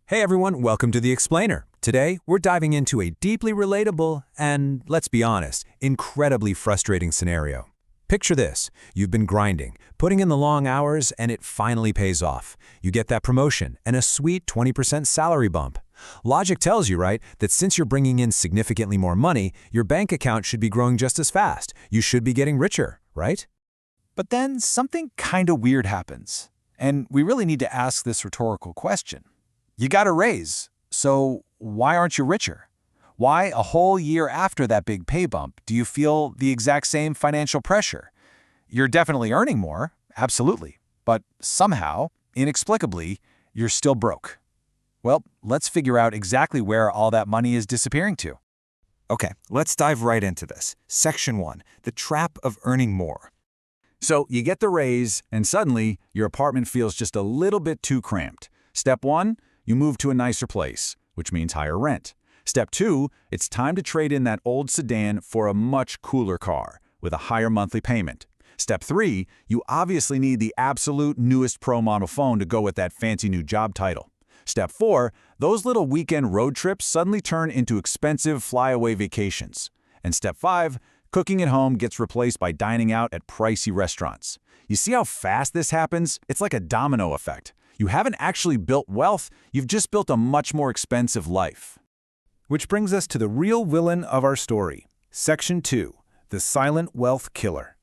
Hey everyone, welcome to The Explainer. Today, we're diving into a deeply relatable and, let's be honest, incredibly frustrating scenario. Picture this. You've been grinding, putting in the long hours, and it finally pays off. You get that promotion and a sweet 20% salary bump. Logic tells you, right, that since you're bringing in significantly more money, your bank account should be growing just as fast. You should be getting richer, right? But then something kinda weird happens. And we really need to ask this rhetorical question. You got a raise, so why aren't you richer? Why, a whole year after that big pay bump, do you feel the exact same financial pressure? You're definitely earning more, absolutely. But somehow, inexplicably, you're still broke. Well, let's figure out exactly where all that money is disappearing to. Okay, let's dive right into this. Section 1, the trap of earning more. So you get the raise, and suddenly your apartment feels just a little bit too cramped. Step 1, you move to a nicer place, which means higher rent. Step 2, it's time to trade in that old sedan for a much cooler car with a higher monthly payment. Step 3, you obviously need the absolute newest pro model phone to go with that fancy new job title. Step 4, those little weekend road trips suddenly turn into expensive flyaway vacations. And Step 5, cooking at home gets replaced by dining out at pricey restaurants. You see how fast this happens? It's like a domino effect. You haven't actually built wealth, you've just built a much more expensive life. Which brings us to the real villain of our story. Section 2, the silent wealth killer.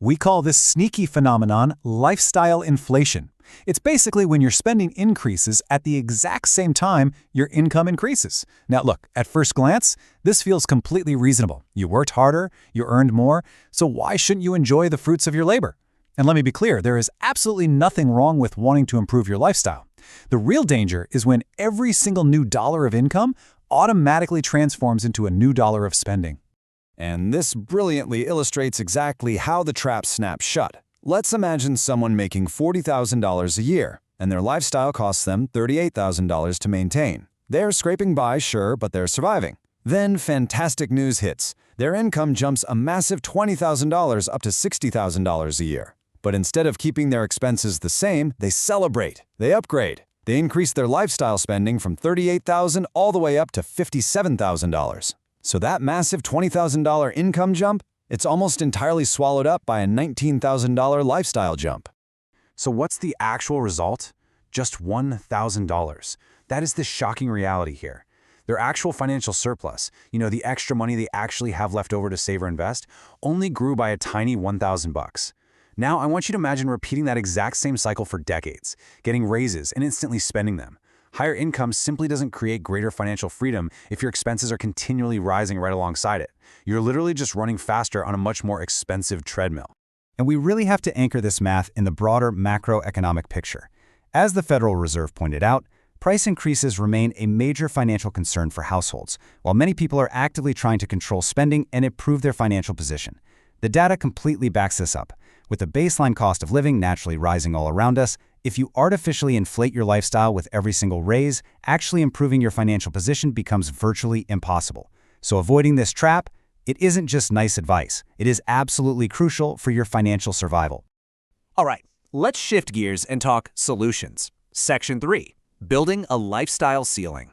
We call this sneaky phenomenon lifestyle inflation. It's basically when your spending increases at the exact same time your income increases. Now look, at first glance, this feels completely reasonable. You worked harder, you earned more, so why shouldn't you enjoy the fruits of your labor? And let me be clear, there is absolutely nothing wrong with wanting to improve your lifestyle. The real danger is when every single new dollar of income automatically transforms into a new dollar of spending. And this brilliantly illustrates exactly how the trap snaps shut. Let's imagine someone making $40,000 a year, and their lifestyle costs them $38,000 to maintain. They're scraping by, sure, but they're surviving. Then fantastic news hits. Their income jumps a massive $20,000 up to $60,000 a year. But instead of keeping their expenses the same, they celebrate, they upgrade. They increase their lifestyle spending from $38,000 all the way up to $57,000. So that massive $20,000 income jump, it's almost entirely swallowed up by a $19,000 lifestyle jump. So what's the actual result? Just $1,000. That is the shocking reality here. Their actual financial surplus, the extra money they actually have left over to save or invest, only grew by a tiny $1,000. Now, I want you to imagine repeating that exact same cycle for decades, getting raises and instantly spending them. Higher income simply doesn't create greater financial freedom if your expenses are continually rising right alongside it. You're literally just running faster on a much more expensive treadmill. And we really have to anchor this math in the broader macroeconomic picture. As the Federal Reserve pointed out, price increases remain a major financial concern for households, while many people are actively trying to control spending and improve their financial position. The data completely backs this up. With the baseline cost of living naturally rising all around us, if you artificially inflate your lifestyle with every single raise, actually improving your financial position becomes virtually impossible. So avoiding this trap, it isn't just nice advice. It is absolutely crucial for your financial survival. All right, let's shift gears and talk solutions. Section 3, building a lifestyle ceiling.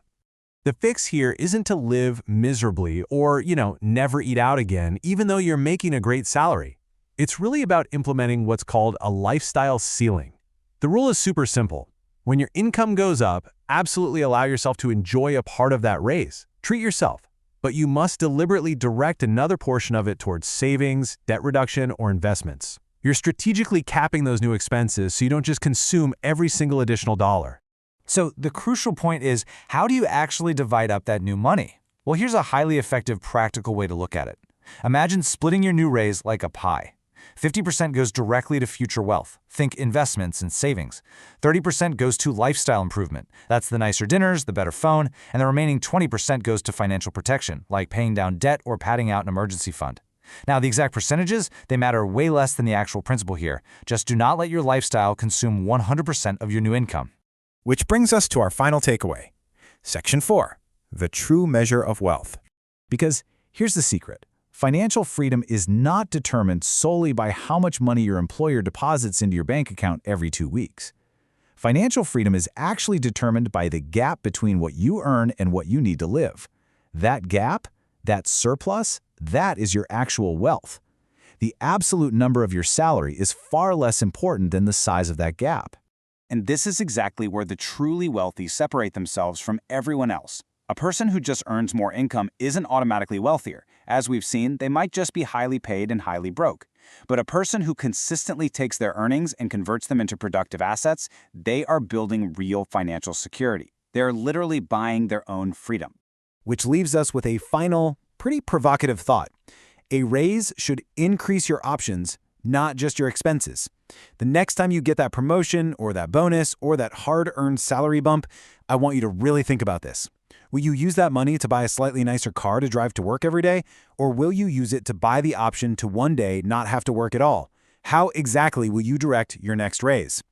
The fix here isn't to live miserably or, never eat out again, even though you're making a great salary. It's really about implementing what's called a lifestyle ceiling. The rule is super simple. When your income goes up, absolutely allow yourself to enjoy a part of that raise. Treat yourself, but you must deliberately direct another portion of it towards savings, debt reduction, or investments. You're strategically capping those new expenses so you don't just consume every single additional dollar. So the crucial point is, how do you actually divide up that new money? Well, here's a highly effective practical way to look at it. Imagine splitting your new raise like a pie. 50% goes directly to future wealth. Think investments and savings. 30% goes to lifestyle improvement. That's the nicer dinners, the better phone, and the remaining 20% goes to financial protection, like paying down debt or padding out an emergency fund. Now, the exact percentages, they matter way less than the actual principle here. Just do not let your lifestyle consume 100% of your new income. Which brings us to our final takeaway. Section 4, the true measure of wealth. Because here's the secret. Financial freedom is not determined solely by how much money your employer deposits into your bank account every 2 weeks. Financial freedom is actually determined by the gap between what you earn and what you need to live. That gap, that surplus, that is your actual wealth. The absolute number of your salary is far less important than the size of that gap. And this is exactly where the truly wealthy separate themselves from everyone else. A person who just earns more income isn't automatically wealthier. As we've seen, they might just be highly paid and highly broke. But a person who consistently takes their earnings and converts them into productive assets, they are building real financial security. They're literally buying their own freedom. Which leaves us with a final, pretty provocative thought. A raise should increase your options, not just your expenses. The next time you get that promotion or that bonus or that hard-earned salary bump, I want you to really think about this. Will you use that money to buy a slightly nicer car to drive to work every day? Or will you use it to buy the option to one day not have to work at all? How exactly will you direct your next raise?